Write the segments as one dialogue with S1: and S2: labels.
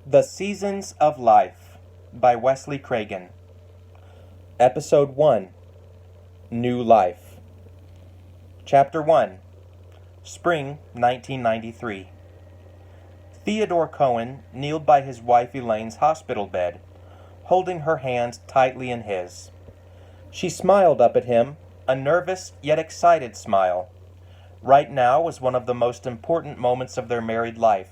S1: The Seasons of Life by Wesley Cragun. Episode 1. New Life. Chapter 1. Spring 1993. Theodore Cohen kneeled by his wife Elaine's hospital bed, holding her hand tightly in his. She smiled up at him, a nervous yet excited smile. Right now was one of the most important moments of their married life,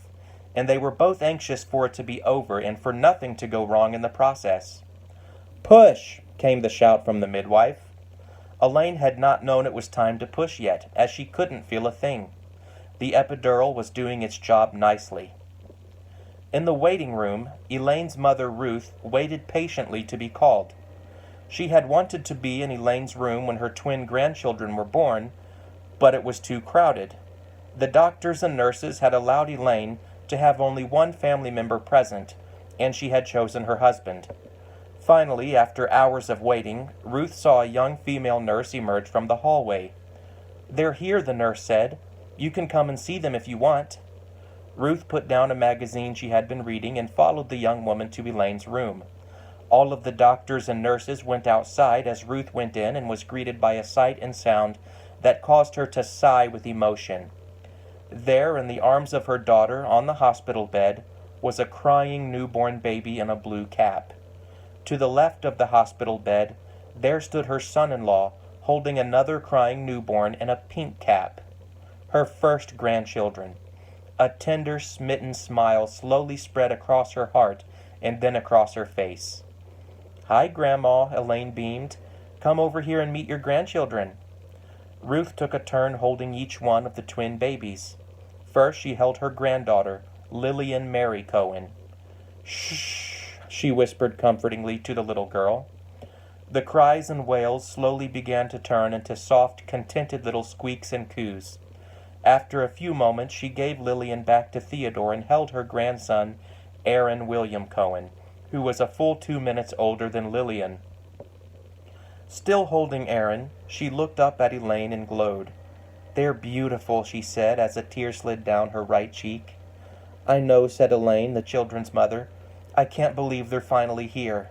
S1: and they were both anxious for it to be over and for nothing to go wrong in the process. "Push!" came the shout from the midwife. Elaine had not known it was time to push yet, as she couldn't feel a thing. The epidural was doing its job nicely. In the waiting room, Elaine's mother, Ruth, waited patiently to be called. She had wanted to be in Elaine's room when her twin grandchildren were born, but it was too crowded. The doctors and nurses had allowed Elaine to have only one family member present, and she had chosen her husband. Finally, after hours of waiting, Ruth saw a young female nurse emerge from the hallway. "They're here," the nurse said. "You can come and see them if you want." Ruth put down a magazine she had been reading and followed the young woman to Elaine's room. All of the doctors and nurses went outside as Ruth went in and was greeted by a sight and sound that caused her to sigh with emotion. There, in the arms of her daughter, on the hospital bed, was a crying newborn baby in a blue cap. To the left of the hospital bed, there stood her son-in-law, holding another crying newborn in a pink cap. Her first grandchildren. A tender, smitten smile slowly spread across her heart and then across her face. "Hi, Grandma," Elaine beamed. "Come over here and meet your grandchildren." Ruth took a turn holding each one of the twin babies. First, she held her granddaughter, Lillian Mary Cohen. "Shh," she whispered comfortingly to the little girl. The cries and wails slowly began to turn into soft, contented little squeaks and coos. After a few moments, she gave Lillian back to Theodore and held her grandson, Aaron William Cohen, who was a full 2 minutes older than Lillian. Still holding Aaron, she looked up at Elaine and glowed. "They're beautiful," she said as a tear slid down her right cheek. "I know," said Elaine, the children's mother. "I can't believe they're finally here."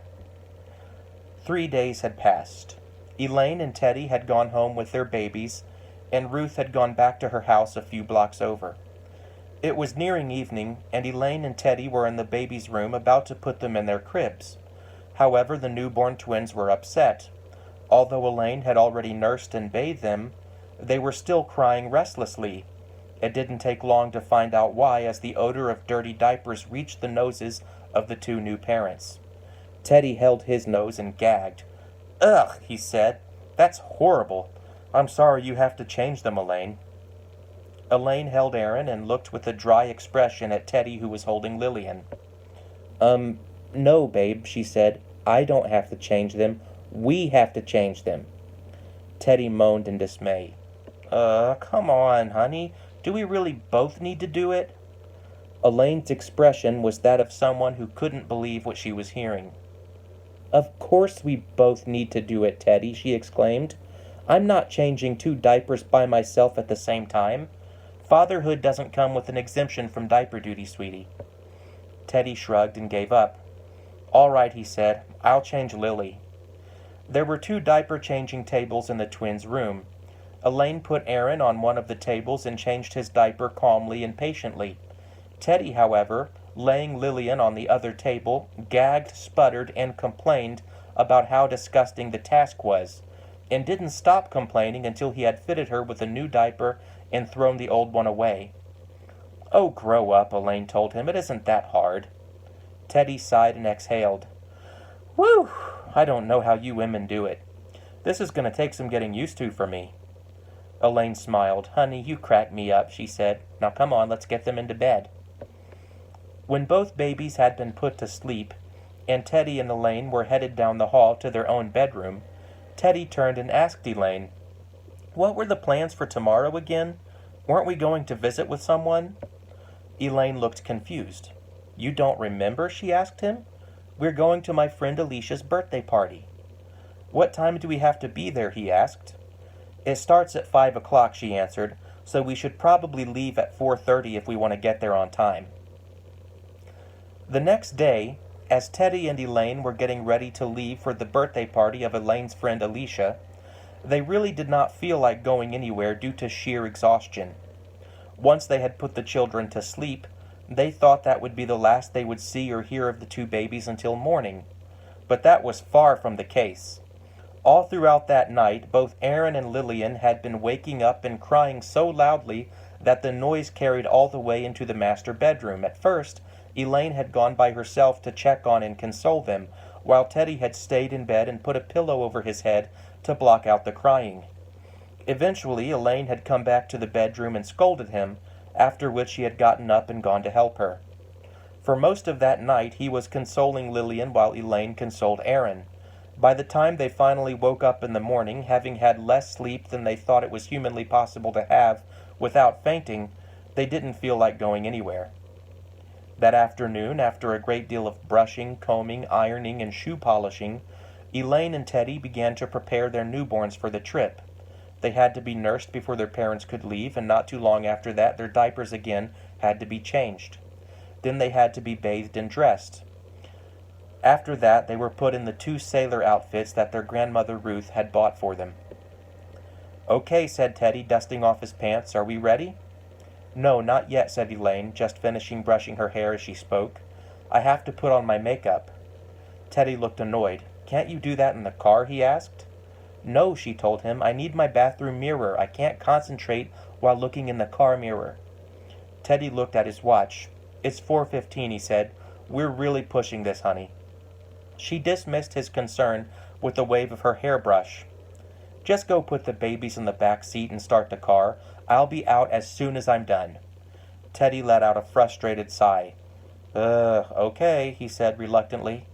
S1: 3 days had passed. Elaine and Teddy had gone home with their babies, and Ruth had gone back to her house a few blocks over. It was nearing evening, and Elaine and Teddy were in the babies' room about to put them in their cribs. However, the newborn twins were upset. Although Elaine had already nursed and bathed them, they were still crying restlessly. It didn't take long to find out why, as the odor of dirty diapers reached the noses of the two new parents. Teddy held his nose and gagged. "Ugh," he said. "That's horrible. I'm sorry you have to change them, Elaine." Elaine held Aaron and looked with a dry expression at Teddy, who was holding Lillian. No, babe," she said. "I don't have to change them. We have to change them." Teddy moaned in dismay. Come on, honey. Do we really both need to do it?" Elaine's expression was that of someone who couldn't believe what she was hearing. "Of course we both need to do it, Teddy," she exclaimed. "I'm not changing 2 diapers by myself at the same time. Fatherhood doesn't come with an exemption from diaper duty, sweetie." Teddy shrugged and gave up. "All right," he said. "I'll change Lily." There were 2 diaper-changing tables in the twins' room. Elaine put Aaron on one of the tables and changed his diaper calmly and patiently. Teddy, however, laying Lillian on the other table, gagged, sputtered, and complained about how disgusting the task was, and didn't stop complaining until he had fitted her with a new diaper and thrown the old one away. "Oh, grow up," Elaine told him. "It isn't that hard." Teddy sighed and exhaled. "Whew, I don't know how you women do it. This is going to take some getting used to for me." Elaine smiled. "Honey, you crack me up," she said. "Now come on, let's get them into bed." When both babies had been put to sleep, and Teddy and Elaine were headed down the hall to their own bedroom, Teddy turned and asked Elaine, "What were the plans for tomorrow again? Weren't we going to visit with someone?" Elaine looked confused. "You don't remember?" she asked him. "We're going to my friend Alicia's birthday party." "What time do we have to be there?" he asked. "It starts at 5 o'clock, she answered, "so we should probably leave at 4:30 if we want to get there on time." The next day, as Teddy and Elaine were getting ready to leave for the birthday party of Elaine's friend Alicia, they really did not feel like going anywhere due to sheer exhaustion. Once they had put the children to sleep, they thought that would be the last they would see or hear of the two babies until morning. But that was far from the case. All throughout that night, both Aaron and Lillian had been waking up and crying so loudly that the noise carried all the way into the master bedroom. At first, Elaine had gone by herself to check on and console them, while Teddy had stayed in bed and put a pillow over his head to block out the crying. Eventually, Elaine had come back to the bedroom and scolded him, after which he had gotten up and gone to help her. For most of that night, he was consoling Lillian while Elaine consoled Aaron. By the time they finally woke up in the morning, having had less sleep than they thought it was humanly possible to have without fainting, they didn't feel like going anywhere. That afternoon, after a great deal of brushing, combing, ironing, and shoe polishing, Elaine and Teddy began to prepare their newborns for the trip. They had to be nursed before their parents could leave, and not too long after that their diapers again had to be changed. Then they had to be bathed and dressed. After that, they were put in the 2 sailor outfits that their grandmother Ruth had bought for them. "Okay," said Teddy, dusting off his pants. "Are we ready?" "No, not yet," said Elaine, just finishing brushing her hair as she spoke. "I have to put on my makeup." Teddy looked annoyed. "Can't you do that in the car?" he asked. "No," she told him. "I need my bathroom mirror. I can't concentrate while looking in the car mirror." Teddy looked at his watch. "It's 4:15, he said. "We're really pushing this, honey." She dismissed his concern with a wave of her hairbrush. "Just go put the babies in the back seat and start the car. I'll be out as soon as I'm done." Teddy let out a frustrated sigh. Okay," he said reluctantly.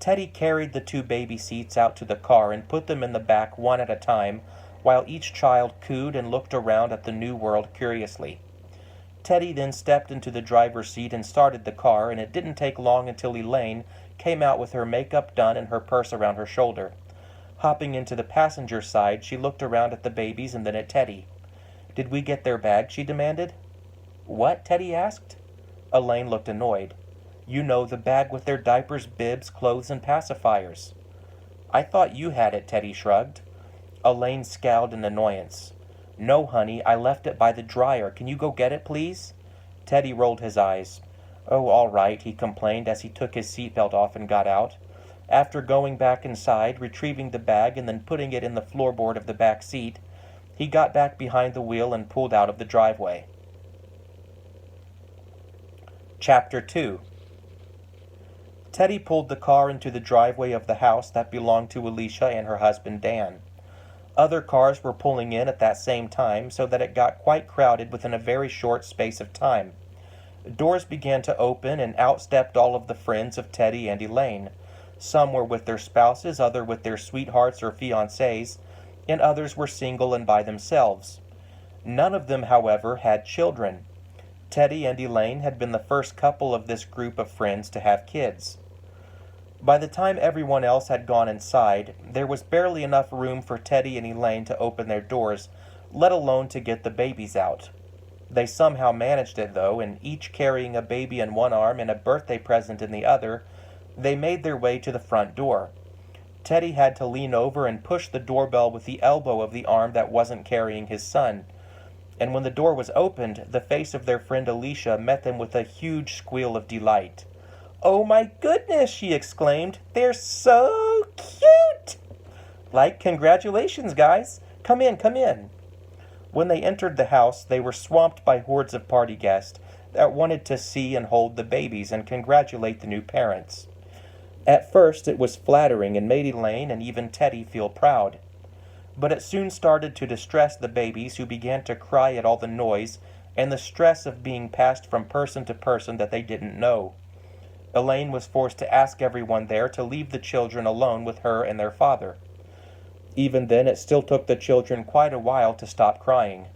S1: Teddy carried the 2 baby seats out to the car and put them in the back one at a time, while each child cooed and looked around at the new world curiously. Teddy then stepped into the driver's seat and started the car, and it didn't take long until Elaine came out with her makeup done and her purse around her shoulder. Hopping into the passenger side, she looked around at the babies and then at Teddy. "Did we get their bags?" she demanded. "What?" Teddy asked. Elaine looked annoyed. "You know, the bag with their diapers, bibs, clothes, and pacifiers." "I thought you had it," Teddy shrugged. Elaine scowled in annoyance. "No, honey, I left it by the dryer. Can you go get it, please?" Teddy rolled his eyes. "Oh, all right," he complained as he took his seatbelt off and got out. After going back inside, retrieving the bag, and then putting it in the floorboard of the back seat, he got back behind the wheel and pulled out of the driveway. Chapter 2. Teddy pulled the car into the driveway of the house that belonged to Alicia and her husband Dan. Other cars were pulling in at that same time, so that it got quite crowded within a very short space of time. Doors began to open, and out stepped all of the friends of Teddy and Elaine. Some were with their spouses, others with their sweethearts or fiancés, and others were single and by themselves. None of them, however, had children. Teddy and Elaine had been the first couple of this group of friends to have kids. By the time everyone else had gone inside, there was barely enough room for Teddy and Elaine to open their doors, let alone to get the babies out. They somehow managed it, though, and each carrying a baby in one arm and a birthday present in the other, they made their way to the front door. Teddy had to lean over and push the doorbell with the elbow of the arm that wasn't carrying his son. And when the door was opened, the face of their friend Alicia met them with a huge squeal of delight. "Oh my goodness," she exclaimed. "They're so cute!" "Like, congratulations, guys. Come in, come in." When they entered the house, they were swamped by hordes of party guests that wanted to see and hold the babies and congratulate the new parents. At first, it was flattering and made Elaine and even Teddy feel proud. But it soon started to distress the babies, who began to cry at all the noise and the stress of being passed from person to person that they didn't know. Elaine was forced to ask everyone there to leave the children alone with her and their father. Even then, it still took the children quite a while to stop crying.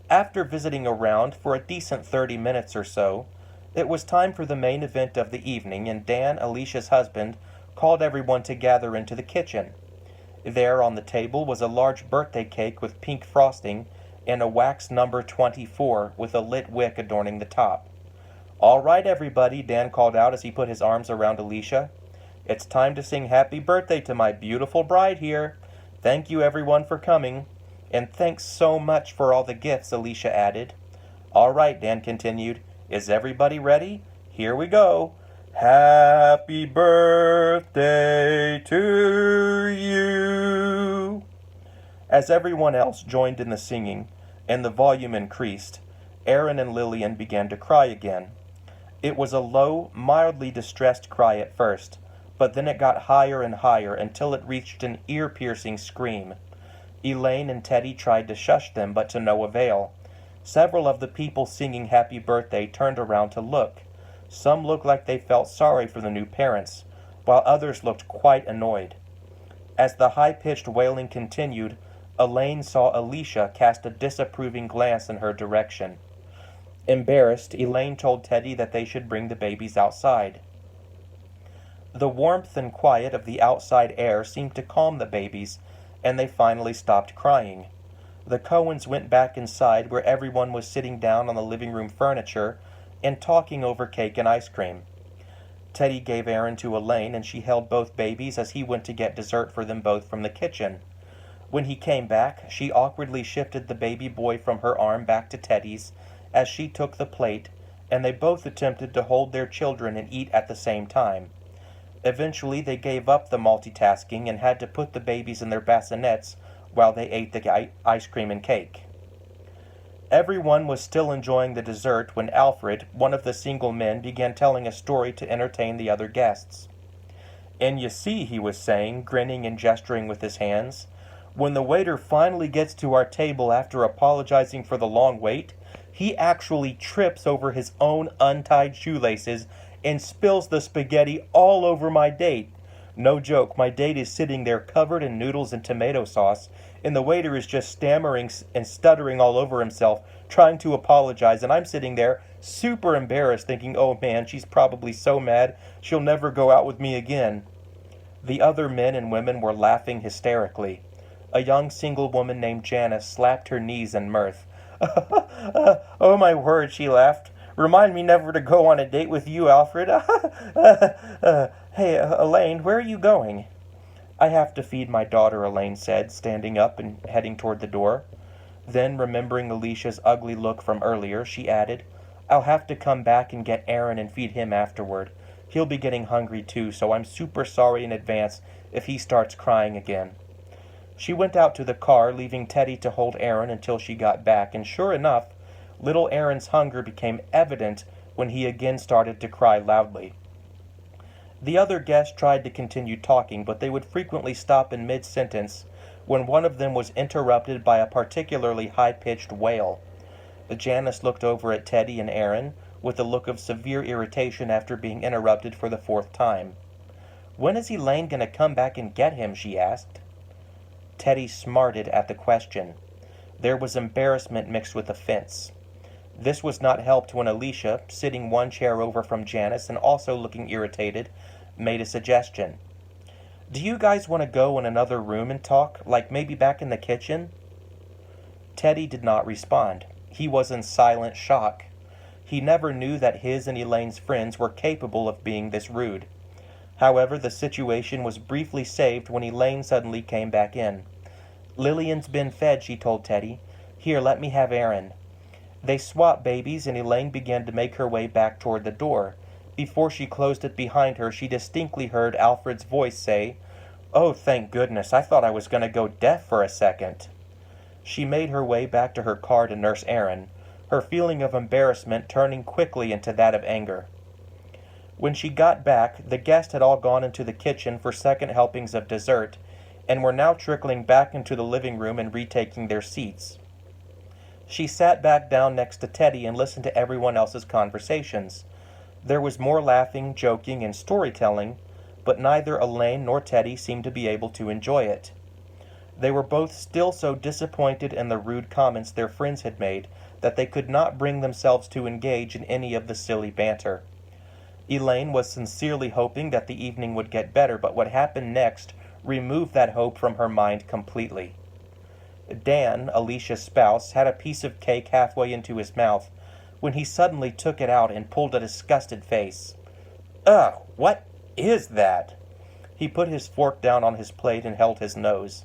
S1: After visiting around for a decent 30 minutes or so, it was time for the main event of the evening, and Dan, Alicia's husband, called everyone to gather into the kitchen. There on the table was a large birthday cake with pink frosting and a wax number 24 with a lit wick adorning the top. "All right, everybody," Dan called out as he put his arms around Alicia. "It's time to sing happy birthday to my beautiful bride here. Thank you, everyone, for coming. And thanks so much for all the gifts," Alicia added. "All right," Dan continued. "Is everybody ready? Here we go. Happy birthday to you." As everyone else joined in the singing, and the volume increased, Aaron and Lillian began to cry again. It was a low, mildly distressed cry at first, but then it got higher and higher until it reached an ear-piercing scream. Elaine and Teddy tried to shush them, but to no avail. Several of the people singing Happy Birthday turned around to look. Some looked like they felt sorry for the new parents, while others looked quite annoyed. As the high-pitched wailing continued, Elaine saw Alicia cast a disapproving glance in her direction. Embarrassed, Elaine told Teddy that they should bring the babies outside. The warmth and quiet of the outside air seemed to calm the babies, and they finally stopped crying. The Cohens went back inside where everyone was sitting down on the living room furniture and talking over cake and ice cream. Teddy gave Aaron to Elaine, and she held both babies as he went to get dessert for them both from the kitchen. When he came back, she awkwardly shifted the baby boy from her arm back to Teddy's as she took the plate, and they both attempted to hold their children and eat at the same time. Eventually, they gave up the multitasking and had to put the babies in their bassinets while they ate the ice cream and cake. Everyone was still enjoying the dessert when Alfred, one of the single men, began telling a story to entertain the other guests. "And you see," he was saying, grinning and gesturing with his hands, "when the waiter finally gets to our table after apologizing for the long wait, he actually trips over his own untied shoelaces and spills the spaghetti all over my date. No joke, my date is sitting there covered in noodles and tomato sauce, and the waiter is just stammering and stuttering all over himself, trying to apologize, and I'm sitting there super embarrassed thinking, oh man, she's probably so mad she'll never go out with me again." The other men and women were laughing hysterically. A young single woman named Janice slapped her knees in mirth. "Oh my word," she laughed. "Remind me never to go on a date with you, Alfred." "Hey, Elaine, where are you going?" "I have to feed my daughter," Elaine said, standing up and heading toward the door. Then, remembering Alicia's ugly look from earlier, she added, "I'll have to come back and get Aaron and feed him afterward. He'll be getting hungry too, so I'm super sorry in advance if he starts crying again." She went out to the car, leaving Teddy to hold Aaron until she got back, and sure enough, little Aaron's hunger became evident when he again started to cry loudly. The other guests tried to continue talking, but they would frequently stop in mid-sentence when one of them was interrupted by a particularly high-pitched wail. Janice looked over at Teddy and Aaron with a look of severe irritation after being interrupted for the fourth time. "When is Elaine going to come back and get him?" she asked. Teddy smarted at the question. There was embarrassment mixed with offense. This was not helped when Alicia, sitting one chair over from Janice and also looking irritated, made a suggestion. "Do you guys want to go in another room and talk, like maybe back in the kitchen?" Teddy did not respond. He was in silent shock. He never knew that his and Elaine's friends were capable of being this rude. However, the situation was briefly saved when Elaine suddenly came back in. "Lillian's been fed," she told Teddy. "Here, let me have Aaron." They swapped babies, and Elaine began to make her way back toward the door. Before she closed it behind her, she distinctly heard Alfred's voice say, "Oh, thank goodness, I thought I was going to go deaf for a second." She made her way back to her car to nurse Aaron, her feeling of embarrassment turning quickly into that of anger. When she got back, the guests had all gone into the kitchen for second helpings of dessert, and were now trickling back into the living room and retaking their seats. She sat back down next to Teddy and listened to everyone else's conversations. There was more laughing, joking, and storytelling, but neither Elaine nor Teddy seemed to be able to enjoy it. They were both still so disappointed in the rude comments their friends had made that they could not bring themselves to engage in any of the silly banter. Elaine was sincerely hoping that the evening would get better, but what happened next removed that hope from her mind completely. Dan, Alicia's spouse, had a piece of cake halfway into his mouth when he suddenly took it out and pulled a disgusted face. Ugh, what is that? He put his fork down on his plate and held his nose.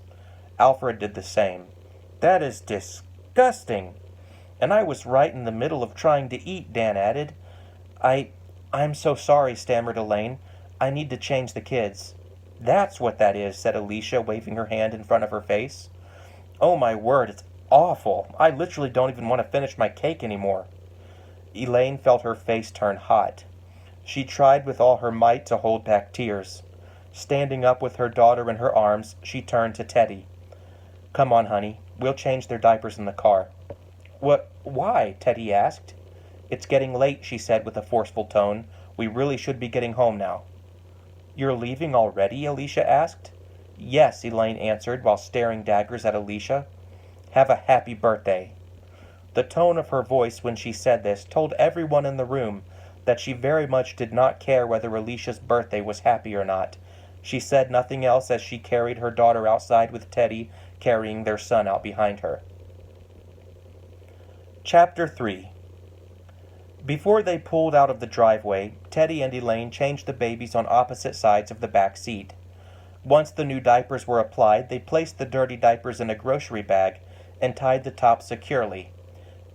S1: Alfred did the same. That is disgusting. And I was right in the middle of trying to eat, Dan added. I'm so sorry, stammered Elaine. I need to change the kids. That's what that is, said Alicia, waving her hand in front of her face. Oh my word, it's awful. I literally don't even want to finish my cake anymore. Elaine felt her face turn hot. She tried with all her might to hold back tears. Standing up with her daughter in her arms, she turned to Teddy. Come on, honey. We'll change their diapers in the car. Why? Teddy asked. It's getting late, she said with a forceful tone. We really should be getting home now. You're leaving already? Alicia asked. Yes, Elaine answered while staring daggers at Alicia. Have a happy birthday. The tone of her voice when she said this told everyone in the room that she very much did not care whether Alicia's birthday was happy or not. She said nothing else as she carried her daughter outside with Teddy carrying their son out behind her. Chapter 3. Before they pulled out of the driveway, Teddy and Elaine changed the babies on opposite sides of the back seat. Once the new diapers were applied, they placed the dirty diapers in a grocery bag and tied the top securely.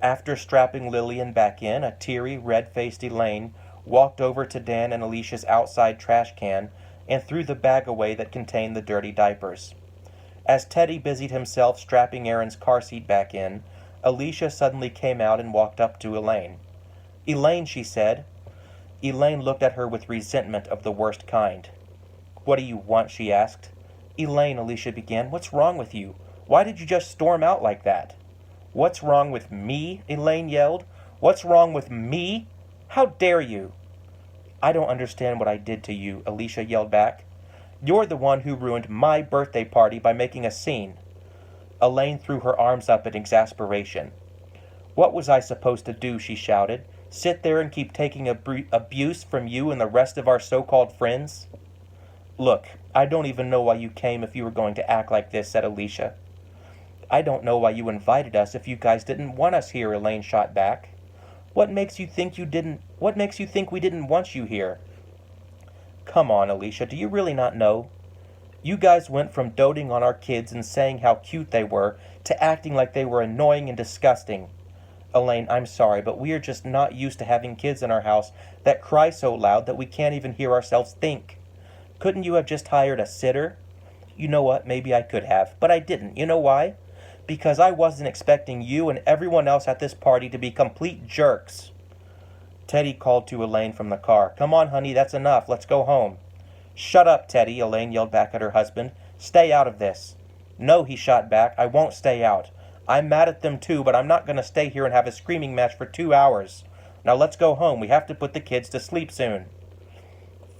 S1: After strapping Lillian back in, a teary, red-faced Elaine walked over to Dan and Alicia's outside trash can and threw the bag away that contained the dirty diapers. As Teddy busied himself strapping Aaron's car seat back in, Alicia suddenly came out and walked up to Elaine. Elaine, she said. Elaine looked at her with resentment of the worst kind. What do you want? She asked. Elaine, Alicia began, what's wrong with you? Why did you just storm out like that? What's wrong with me? Elaine yelled. What's wrong with me? How dare you? I don't understand what I did to you, Alicia yelled back. You're the one who ruined my birthday party by making a scene. Elaine threw her arms up in exasperation. What was I supposed to do? She shouted. Sit there and keep taking abuse from you and the rest of our so-called friends? Look, I don't even know why you came if you were going to act like this, said Alicia. I don't know why you invited us if you guys didn't want us here, Elaine shot back. What makes you think we didn't want you here? Come on, Alicia, do you really not know? You guys went from doting on our kids and saying how cute they were to acting like they were annoying and disgusting. Elaine, I'm sorry, but we are just not used to having kids in our house that cry so loud that we can't even hear ourselves think. Couldn't you have just hired a sitter? You know what, maybe I could have, but I didn't. You know why? Because I wasn't expecting you and everyone else at this party to be complete jerks. Teddy called to Elaine from the car. Come on, honey, that's enough. Let's go home. Shut up, Teddy, Elaine yelled back at her husband. Stay out of this. No, he shot back. I won't stay out. I'm mad at them too, but I'm not going to stay here and have a screaming match for 2 hours. Now let's go home. We have to put the kids to sleep soon.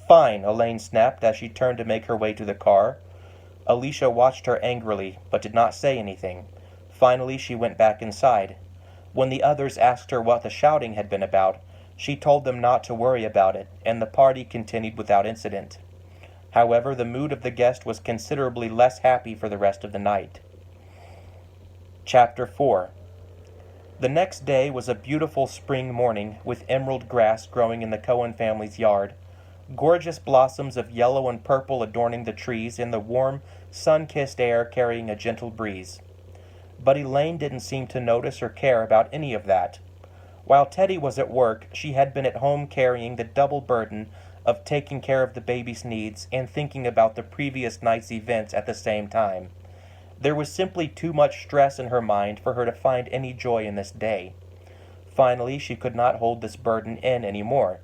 S1: Fine, Elaine snapped as she turned to make her way to the car. Alicia watched her angrily, but did not say anything. Finally, she went back inside. When the others asked her what the shouting had been about, she told them not to worry about it, and the party continued without incident. However, the mood of the guest was considerably less happy for the rest of the night. Chapter 4. The next day was a beautiful spring morning with emerald grass growing in the Cohen family's yard, gorgeous blossoms of yellow and purple adorning the trees, and the warm, sun-kissed air carrying a gentle breeze. But Elaine didn't seem to notice or care about any of that. While Teddy was at work, she had been at home carrying the double burden of taking care of the baby's needs and thinking about the previous night's events at the same time. There was simply too much stress in her mind for her to find any joy in this day. Finally, she could not hold this burden in anymore.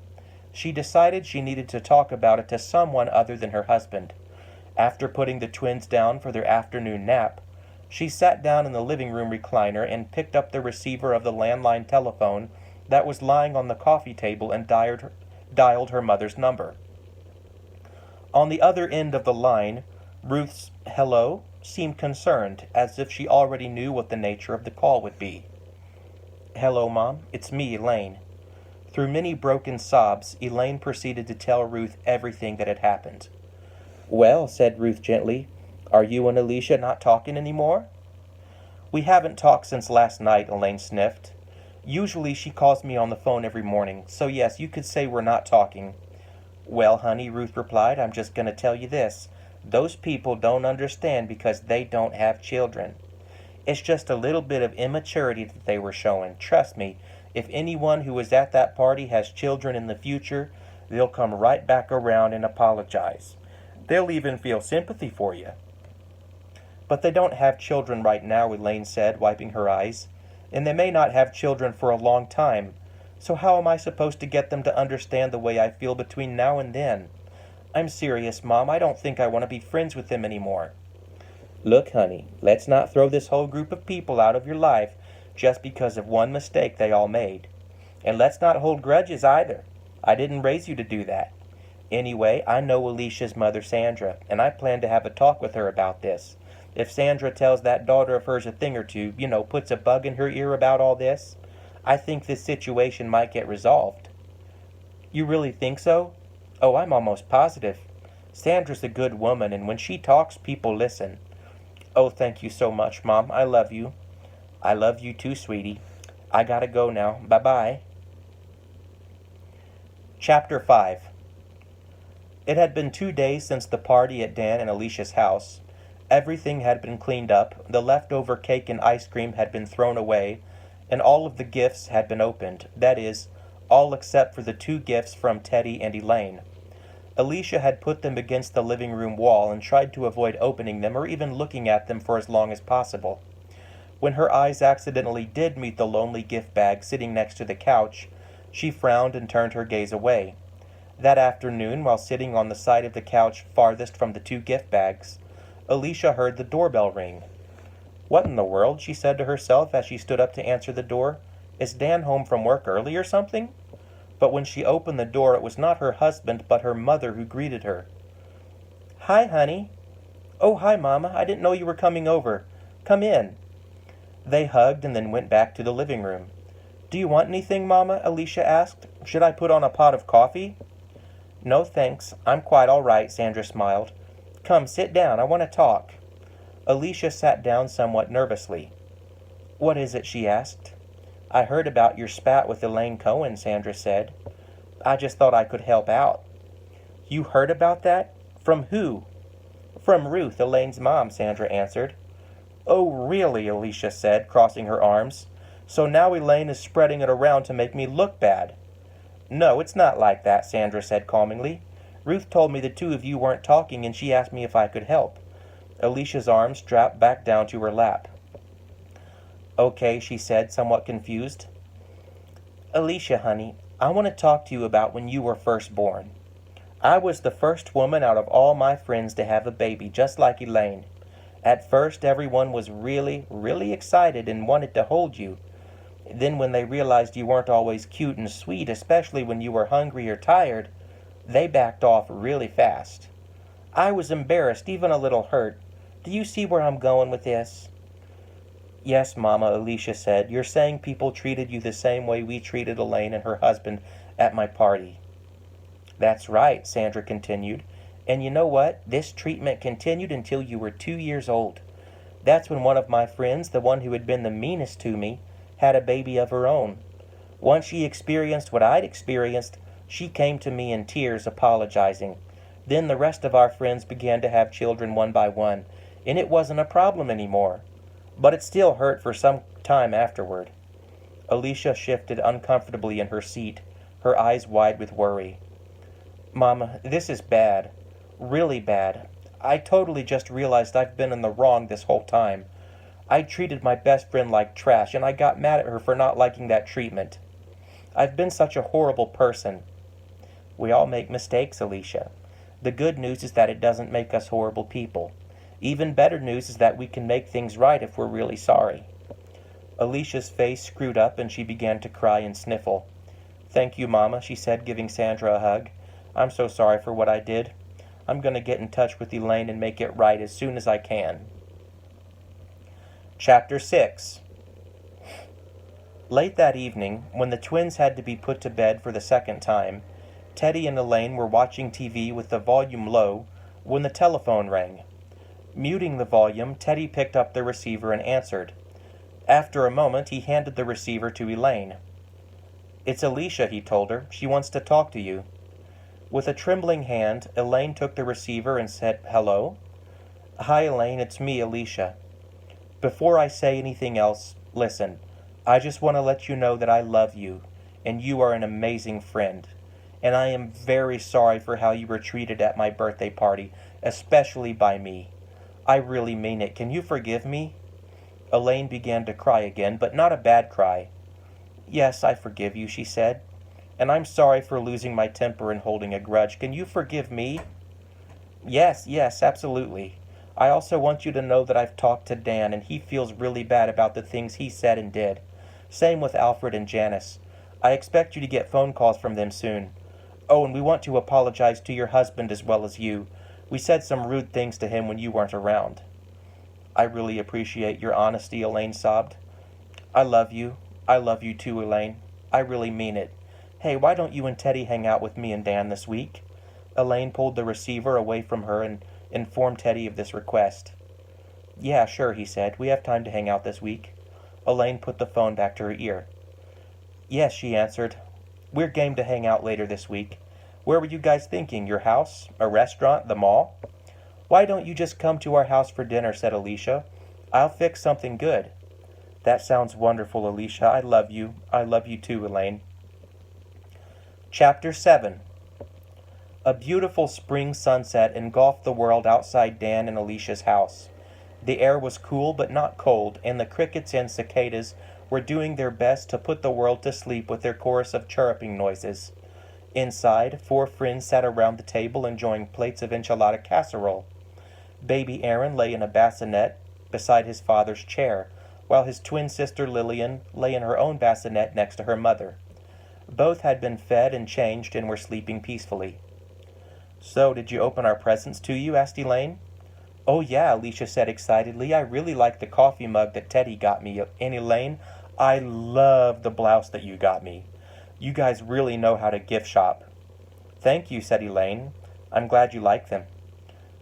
S1: She decided she needed to talk about it to someone other than her husband. After putting the twins down for their afternoon nap, she sat down in the living room recliner and picked up the receiver of the landline telephone that was lying on the coffee table and dialed her mother's number. On the other end of the line, Ruth's hello seemed concerned, as if she already knew what the nature of the call would be. Hello, Mom. It's me, Elaine. Through many broken sobs, Elaine proceeded to tell Ruth everything that had happened. Well, said Ruth gently, are you and Alicia not talking anymore? We haven't talked since last night, Elaine sniffed. Usually she calls me on the phone every morning, so yes, you could say we're not talking." "Well, honey," Ruth replied, "I'm just going to tell you this. Those people don't understand because they don't have children. It's just a little bit of immaturity that they were showing. Trust me, if anyone who was at that party has children in the future, they'll come right back around and apologize. They'll even feel sympathy for you." "But they don't have children right now," Elaine said, wiping her eyes. "And they may not have children for a long time. So how am I supposed to get them to understand the way I feel between now and then? I'm serious, Mom. I don't think I want to be friends with them anymore." "Look, honey, let's not throw this whole group of people out of your life just because of one mistake they all made. And let's not hold grudges either. I didn't raise you to do that. Anyway, I know Alicia's mother, Sandra, and I plan to have a talk with her about this. If Sandra tells that daughter of hers a thing or two, puts a bug in her ear about all this, I think this situation might get resolved." "You really think so?" "Oh, I'm almost positive. Sandra's a good woman, and when she talks, people listen." "Oh, thank you so much, Mom. I love you." "I love you too, sweetie. I gotta go now. Bye-bye." Chapter 5. It had been 2 days since the party at Dan and Alicia's house. Everything had been cleaned up, the leftover cake and ice cream had been thrown away, and all of the gifts had been opened, that is, all except for the 2 gifts from Teddy and Elaine. Alicia had put them against the living room wall and tried to avoid opening them or even looking at them for as long as possible. When her eyes accidentally did meet the lonely gift bag sitting next to the couch, she frowned and turned her gaze away. That afternoon, while sitting on the side of the couch farthest from the 2 gift bags, Alicia heard the doorbell ring. "What in the world?" she said to herself as she stood up to answer the door. "Is Dan home from work early or something?" But when she opened the door, it was not her husband, but her mother who greeted her. "Hi, honey." "Oh, hi, Mama. I didn't know you were coming over. Come in." They hugged and then went back to the living room. "Do you want anything, Mama?" Alicia asked. "Should I put on a pot of coffee?" "No, thanks. I'm quite all right," Sandra smiled. "Come, sit down. I want to talk." Alicia sat down somewhat nervously. "What is it?" she asked. "I heard about your spat with Elaine Cohen," Sandra said. "I just thought I could help out." "You heard about that? From who?" "From Ruth, Elaine's mom," Sandra answered. "Oh, really?" Alicia said, crossing her arms. "So now Elaine is spreading it around to make me look bad." "No, it's not like that," Sandra said calmingly. "Ruth told me the 2 of you weren't talking and she asked me if I could help." Alicia's arms dropped back down to her lap. "Okay," she said, somewhat confused. "Alicia, honey, I want to talk to you about when you were first born. I was the first woman out of all my friends to have a baby, just like Elaine. At first, everyone was really, really excited and wanted to hold you. Then when they realized you weren't always cute and sweet, especially when you were hungry or tired, they backed off really fast. I was embarrassed, even a little hurt. Do you see where I'm going with this?" "Yes, Mama," Alicia said. "You're saying people treated you the same way we treated Elaine and her husband at my party." "That's right," Sandra continued. "And you know what? This treatment continued until you were 2 years old. That's when one of my friends, the one who had been the meanest to me, had a baby of her own. Once she experienced what I'd experienced, she came to me in tears, apologizing. Then the rest of our friends began to have children one by one, and it wasn't a problem anymore. But it still hurt for some time afterward." Alicia shifted uncomfortably in her seat, her eyes wide with worry. "Mama, this is bad. Really bad. I totally just realized I've been in the wrong this whole time. I treated my best friend like trash, and I got mad at her for not liking that treatment. I've been such a horrible person." "We all make mistakes, Alicia. The good news is that it doesn't make us horrible people. Even better news is that we can make things right if we're really sorry." Alicia's face screwed up and she began to cry and sniffle. "Thank you, Mama," she said, giving Sandra a hug. "I'm so sorry for what I did. I'm going to get in touch with Elaine and make it right as soon as I can." Chapter 6. Late that evening, when the twins had to be put to bed for the second time, Teddy and Elaine were watching TV with the volume low when the telephone rang. Muting the volume, Teddy picked up the receiver and answered. After a moment, he handed the receiver to Elaine. "It's Alicia," he told her. "She wants to talk to you." With a trembling hand, Elaine took the receiver and said, "Hello?" "Hi, Elaine, it's me, Alicia. Before I say anything else, listen. I just want to let you know that I love you, and you are an amazing friend. And I am very sorry for how you were treated at my birthday party, especially by me. I really mean it. Can you forgive me?" Elaine began to cry again, but not a bad cry. "Yes, I forgive you," she said. "And I'm sorry for losing my temper and holding a grudge. Can you forgive me?" "Yes, yes, absolutely. I also want you to know that I've talked to Dan, and he feels really bad about the things he said and did. Same with Alfred and Janice. I expect you to get phone calls from them soon. Oh, and we want to apologize to your husband as well as you. We said some rude things to him when you weren't around." "I really appreciate your honesty," Elaine sobbed. "I love you. I love you too, Elaine. I really mean it. Hey, why don't you and Teddy hang out with me and Dan this week?" Elaine pulled the receiver away from her and informed Teddy of this request. "Yeah, sure," he said. "We have time to hang out this week." Elaine put the phone back to her ear. "Yes," she answered. "We're game to hang out later this week. Where were you guys thinking? Your house? A restaurant? The mall?" "Why don't you just come to our house for dinner?" said Alicia. "I'll fix something good." "That sounds wonderful, Alicia. I love you. I love you too, Elaine." Chapter 7. A beautiful spring sunset engulfed the world outside Dan and Alicia's house. The air was cool but not cold, and the crickets and cicadas were doing their best to put the world to sleep with their chorus of chirruping noises. Inside, 4 friends sat around the table enjoying plates of enchilada casserole. Baby Aaron lay in a bassinet beside his father's chair, while his twin sister Lillian lay in her own bassinet next to her mother. Both had been fed and changed and were sleeping peacefully. "So, did you open our presents to you?" asked Elaine. "Oh yeah," Alicia said excitedly. "I really like the coffee mug that Teddy got me. And Elaine, I love the blouse that you got me. You guys really know how to gift shop." "Thank you," said Elaine. "I'm glad you like them."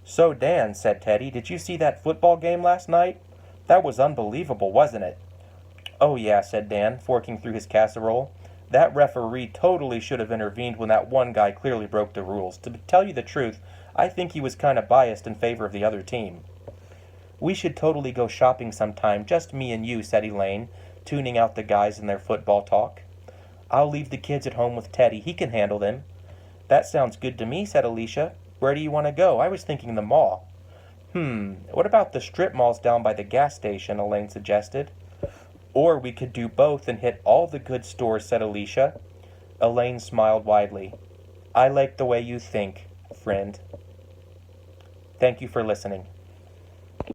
S1: "So, Dan," said Teddy, "did you see that football game last night? That was unbelievable, wasn't it?" "Oh yeah," said Dan, forking through his casserole. "That referee totally should have intervened when that one guy clearly broke the rules. To tell you the truth, I think he was kind of biased in favor of the other team." "We should totally go shopping sometime, just me and you," said Elaine, tuning out the guys in their football talk. "I'll leave the kids at home with Teddy. He can handle them." "That sounds good to me," said Alicia. "Where do you want to go? I was thinking the mall." What about the strip malls down by the gas station?" Elaine suggested. "Or we could do both and hit all the good stores," said Alicia. Elaine smiled widely. "I like the way you think, friend." Thank you for listening.